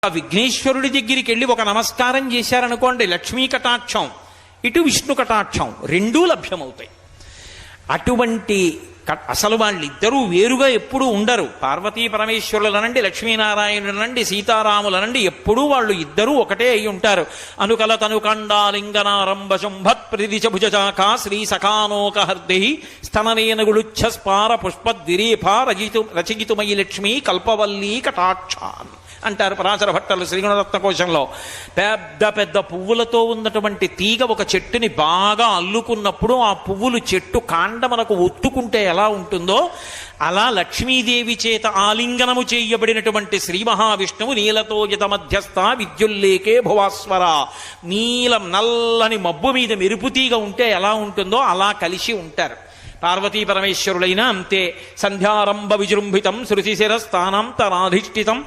ఆ విఘ్నేశ్వరుడి దగ్గరికి వెళ్ళి ఒక నమస్కారం చేశారనుకోండి, లక్ష్మీ కటాక్షం ఇటు విష్ణు కటాక్షం రెండూ లభ్యమవుతాయి. అటువంటి అసలు వాళ్ళిద్దరూ వేరుగా ఎప్పుడూ ఉండరు. పార్వతీ పరమేశ్వరులనండి, లక్ష్మీనారాయణులనండి, సీతారాములనండి, ఎప్పుడూ వాళ్ళు ఇద్దరూ ఒకటే అయి ఉంటారు. అనుకల తనుకండాలింగనారంభ శుంభత్ ప్రతిదిశభుజాకా శ్రీ సఖానోకహర్ది స్తననేనగుళుచ్ఛ స్పార పుష్పద్విరేఫా రచయితుమయి లక్ష్మీ కల్పవల్లీ కటాక్షాన్ అంటారు పరాశర భట్టలు శ్రీగుణరత్న కోశంలో. పెద్ద పెద్ద పువ్వులతో ఉన్నటువంటి తీగ ఒక చెట్టుని బాగా అల్లుకున్నప్పుడు ఆ పువ్వులు చెట్టు కాండమనకు ఒత్తుకుంటే ఎలా ఉంటుందో అలా లక్ష్మీదేవి చేత ఆలింగనము చేయబడినటువంటి శ్రీ మహావిష్ణువు నీలతోజిత మధ్యస్థ విద్యుల్లేకే భువాస్వర, నీలం నల్లని మబ్బు మీద మెరుపుతీగ ఉంటే ఎలా ఉంటుందో అలా కలిసి ఉంటారు. పార్వతీ పరమేశ్వరులైనా అంతే. సంధ్యారంభ విజృంభితం శృతిశిరస్థానాంతరాధిష్ఠితం